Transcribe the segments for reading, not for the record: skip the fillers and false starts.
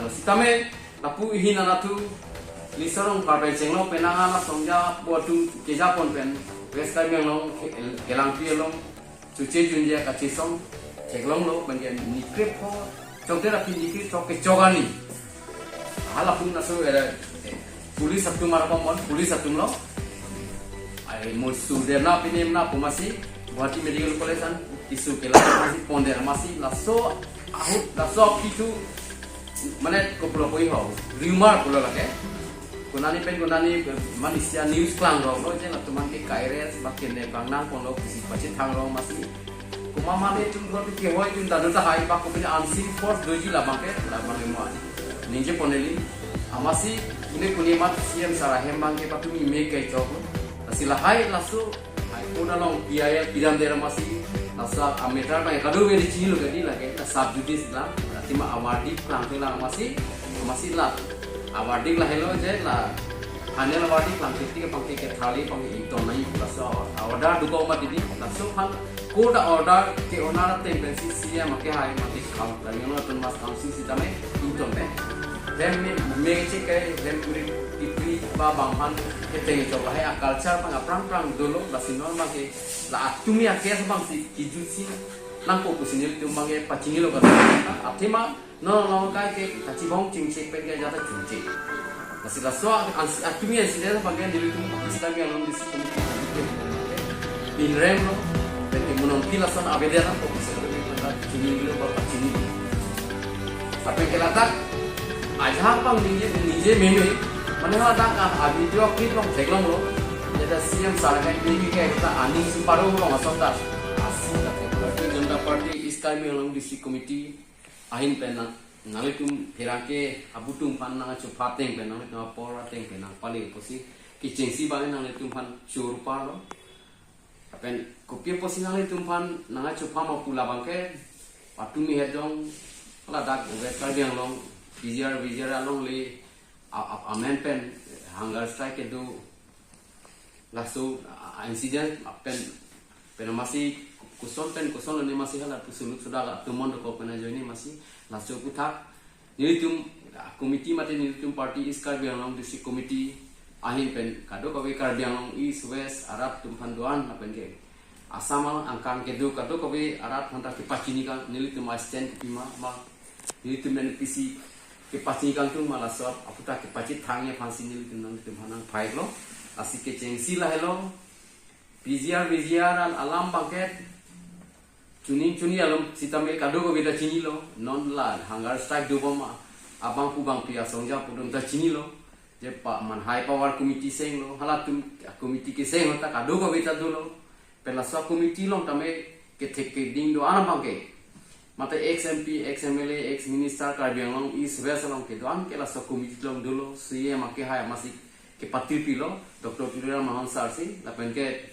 dalo sitame lapu ihina natu lisorong parbe cenglo penanga na songja botu kejapon pen weskai menglong kelang pielong cuci junja kachisong ceglong lo bagian nikrip ho cokdera pinjiki coke cogani halapun naso era pulis sabtu marapon pulis sabtu lo ai mustu derna pinemna pumasi Guwahati Medical College an isu kelas masih ponder masih laso ahut laso itu mana koplo koi ho rumor pulo lage kunani manusia news klang ro je la tuman ke kaires bakin ne bang nang polo kisi pacit thang ro masih kumama ne tum go ke hoi jun dadu ta hai ba ko pina ansi force doji la bangke la bang mo ninje poneli amasi ini kunimat siam sara hembang ke patumi me ke jogo asila hai laso udah long biaya pidam daerah masih nasa ametra na kado beri cilo gadi lagi na subjudice lah berarti ma awardi pelang lah masih lah awardi lah hello je lah hanya awardi pelang ketika pangke ke thali pangke itu naik nasa order duga umat ini nasa kan koda order ke onar tempensi sia make hai mati kau lagi no tuan mas council si tame itu me dan me cek dan puri ipri ba banghan keteng coba hai culture pang prang dulu basi normal ke la atumi akia bang si kijusi nangko kusini tu mangi pacini lo kan atima no kai ke tachibong chingche pen ke jata chungche basi la so atumi asile bagian dulu tu Islam yang non disitu in remlo dan imunon pilasan abedera ko kusini chini lo ba pacini apa kelata aja pang nije meme mana ada kan video clip long teglong lo jadi siam sarang ini kayak kita aning separuh lo masuk tas asli tapi Janata Party iskai melong district committee ahin pena nalitum hirake abutum pan nang chupateng pena nang pora teng pena pali posi kiceng si bang nalitum pan churpa lo apen kopi posi nalitum pan nang chupama pula bangke patumi hedong ladak ugat yang long bijar long le amen pen hunger strike itu langsung insiden pen masih kuson ini masih halat suluk sudah lah tumon doko pen aja ini masih langsung kutak nilitum komiti mati nilitum party iskar biang district committee ahin pen kado kawe kar biang east west arab tumpan doan apen ke asam angkang kedu kado kawe arab hantar kepacini kan nilitum asisten kipima ma nilitum NPC kepaci kang tu malah sob aku tak kepaci thangnya fansi ni tu nang tu hanang phaik lo asik ke cengsi lah hello biziar an alam bangket cuni alam sitame kado ko beda cini lo non la hangar strike do bama abang ku bang pia songja pudum ta cini lo je pak man high power committee seng lo halatum committee ke seng ta kado ko beda do lo pela so committee lo tame ke thek ke ding do ana bangke mata ex-MP, ex-MLA, ex-minister Karbianglong East West long ke doan ke la so komiti long dulu siye make hai masih ke patir pilo Dr. Tulira Mahon Sarsi la pen ke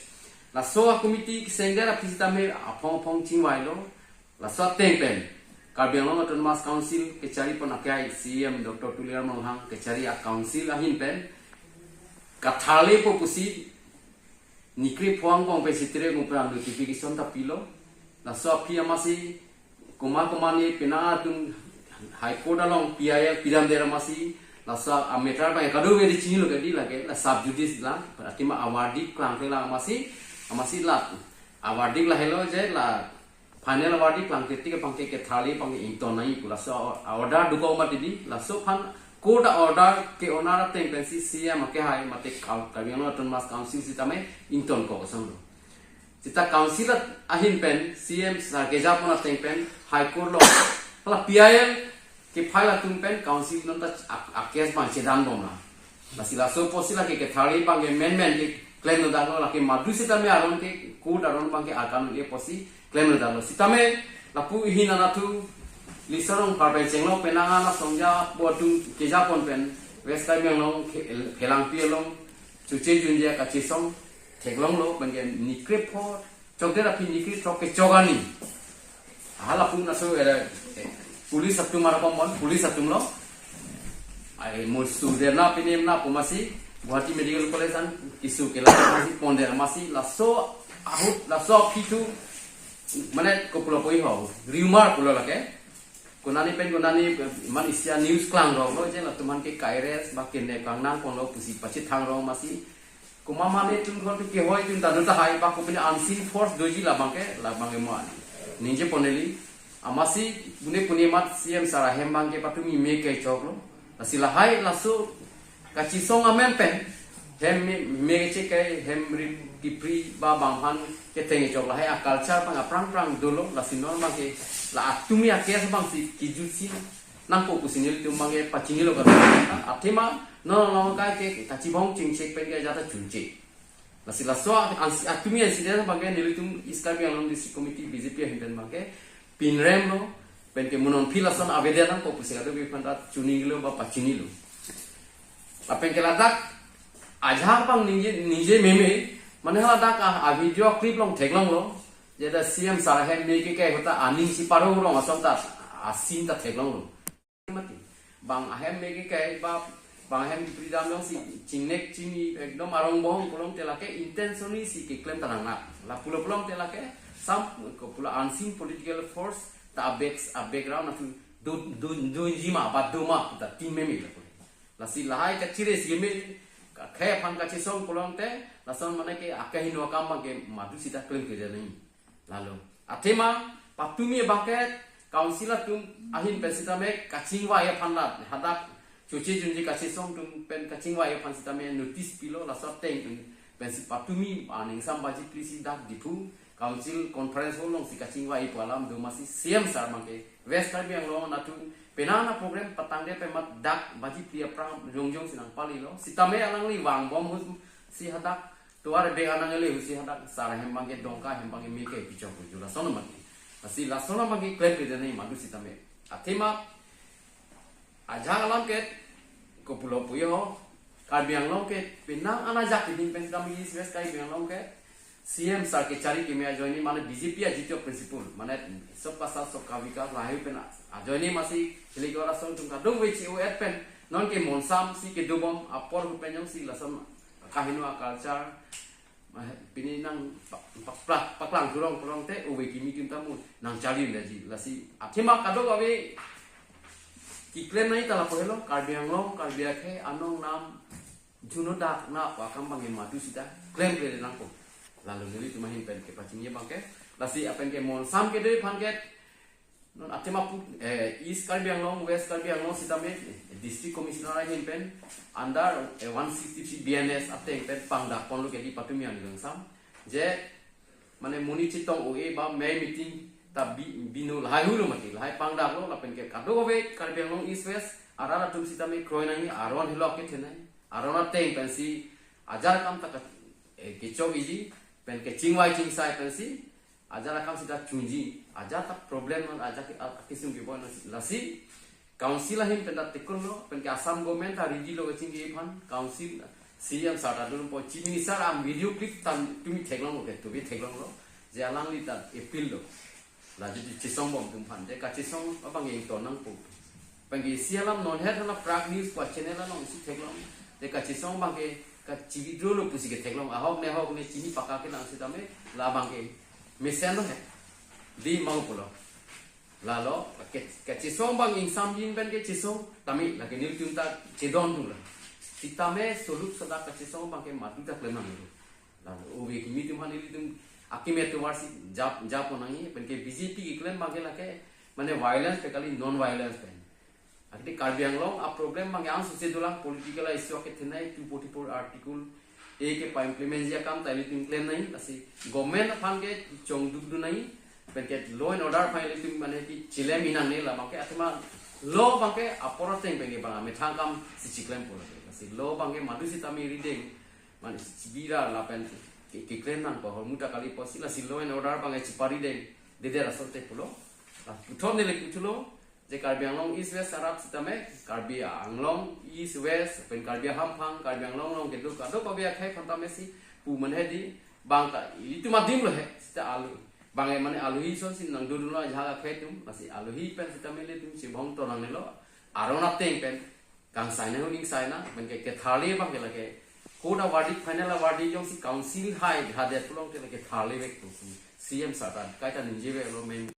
la so komiti sengga la pisita me apong chingwai lo la so teng pen Karbianglong Auton Mas Council ke cari pon akai CM Dr. Tulira Mahon ke cari a council ahin pen kathale po pusi nikri phuang pong pe sitre ngupran notification ta pilo la so pia masih kumani pina tung high court along piaya pidam daerah masih lasa ametra pa kado beri cini lo gadi lagi la subjudice lah berarti ma awardi klang lah masih lah awardi lah hello je lah final awardi klang ketika pangke ke thali pangke into nai pula so order duga umat ini laso pan court order ke onar tempensi sia make hai mate Karbianglong Auton Mas Council sitame inton ko kosong Cita council ahin pen CM sargeja pun ateng pen high court lo hala PIL ke file atung pen council non ta akes pan cedam dom la masila so posila ke thali pange men ke claim no dalo la ke madu sita me aron ke court aron pange akan le posi claim no dalo sita me lapu hina natu lisorong parbe cenglo penanga na songja botu keja pon pen westai menglong kelang pielong cuci junja kachisong teglong lo bagian nikrip ho cokdera pinjiki coke cogani halapun naso era pulis sabtu marapon pulis sabtu lo ai mustu derna pinemna pumasi Guwahati Medical College an isu kelas masih ponder masih laso ahut laso itu mana koplo koi ho rumor pulo lake kunani pen kunani man isya news klang ro lo je la tuman ke kaires ba ken ne kang nang kon lo pusi pachi thang ro masi kumama ne tun ko ke hoi tun ta ta hai ba ko pin unseen force doji la bangke mo ninje poneli amasi bune punya mat siam sara hembang ke patumi me ke choklo asila hai laso kachi song amen pen hem me che ke hem dipri ba banghan ke tenge chokla hai culture pang prang dolo la sinor ma ke la atumi akes bang si kijusi nang ko kusinil tum bange pachinilo ka athema no ka ke kachi bong ching chek pen ke jata chunche la sila so atumi asida bange nilitum iskabi along district committee BJP himben bange pinrem lo pen ke munon pilasan abedan ko pusila do bi panda chuningilo ba pachinilo apen ke ladak ajhar pang nije meme mane ladak a video clip long theklong lo jeda CM sarhen me ke hota aning si paro long asonta asin ta theklong lo mati bang ahem me ke ba bang ahem pridam long si chingnek chini ekdom arong bong kolong telake intentionally si ke claim tanang na la pulong telake some ko pula unseen political force ta background na do jima ba do ma ta team me la si lahai ka chire si me ka khe phan ka chisong kolong te la son mane ke akahin wa kam ke madu sita claim ke jani lalu atema patumi baket councilor tum ahin pesita me kachingwa ya phanla hadak chuchi junji kachisong tum pen kachingwa ya phan sita me notice pilo la sot teng pensi patumi aning sambaji prisi dak dipu council conference holong si kachingwa i palam do masi CM sar mangke west karbi ang long natu penana program patangde pemat dak baji pria prang jongjong sinang pali lo sitame alang li wang bom si hadak tuar be anang le si hadak sar hembangke dongka hembangke mike pichok jula sono mati asi la sono mangke klep de nei madu sitame atema aja alam ke ko pulo puyo karbi ang long ke penang anajak din pen kami west karbi ang long ke CM sar ke cari ke me ajoni mane BJP ajityo principle mane सबका साथ सबका विकास लाहे पे ajoni masih helikora song tung kadung we chi et pen non ke monsam si ke dubom apor hu penyong si lasam kahinu culture pini nang paklang kurang te uwe kimi kim tamu nang cari leji lasi athima kadung awe ki claim nai tala pohelo karbiang long karbiak he anong nam juno dak na wakam bangi madu sida claim ke nang ko lalu nili cuma pen ke pacingnya bangke lasi apen ke mon sam ke de pangket non atema pu east karbiang long west karbiang long sitame district commissioner ahin pen under 163 BNS ateng pen pangda kon lo ke di patumi ang sam je mane muni chitong oe ba me meeting ta binu lai hulu mati lai pangda lo lapen ke kado we karbiang long east west arara tum sitame kroinangi aron hilok ke thenai arona teng pen si ajar kam ta ke chok iji pen ke chingwai chingsai pen si ajar kam sida chunji ajar ta problem non ajar ke kisum ke bon lasi council ahin pen ta tekun lo pen ke asam government ta riji lo ke chingi phan council CM sata dun po chief minister am video clip tam tumi theklong ke to bi theklong lo je alang li ta appeal lo la ji chisong bom tum phan de ka chisong abang ye to nang pu pen ke sialam non het na prag news kwa channel la no si theklong de ka chisong bang ke ka chibi dulu pusi ke teklong ahok ne chini paka ke nang sitame labang ke mesen lo he di mau pulo lalo ke chisong bang insam jin ben ke chisong tami la ke nil tunta chedon tu la sitame solup sada ka chisong bang ke matu ta klemang lo lalo owe kimi tum hanili tum akime tu warsi jap onangi ben ke BJP ki klem bang ke la ke mane violence pe kali non violence pen akti karbiang long a problem mang yang suse dulang political issue ke thenai 244 article e ke pa implement ya kam tali tin claim nai asi government phang ke chong duk du nai pen ke law and order phai tin mane ki chile minang ne la ke athma law bang ke apora teng pe ke bang me thang kam si chiklem polo asi law bang ke madu si tami reading man bira la pen ke claim nang ko muta kali posila si law and order bang e chipari deng de de rasote polo puthom ne le kutulo je karbi anglong east west arab sitame karbi anglong east west pen karbi hampang karbi anglong long ke do ka do pa bia khai phanta mesi pu man he di bang ta itu madim lo he sita alu bang e mane alu hi son sin nang do do la jaga khai tum masi alu hi pen sitame le tum si bhong to nang lo arona teng pen kang sai na ning sai na pen ke thali bang ke lage koda wadi final wadi jong si council hai dhade pulong ke lage thali vek tu CM satan kai ta ninje ve lo men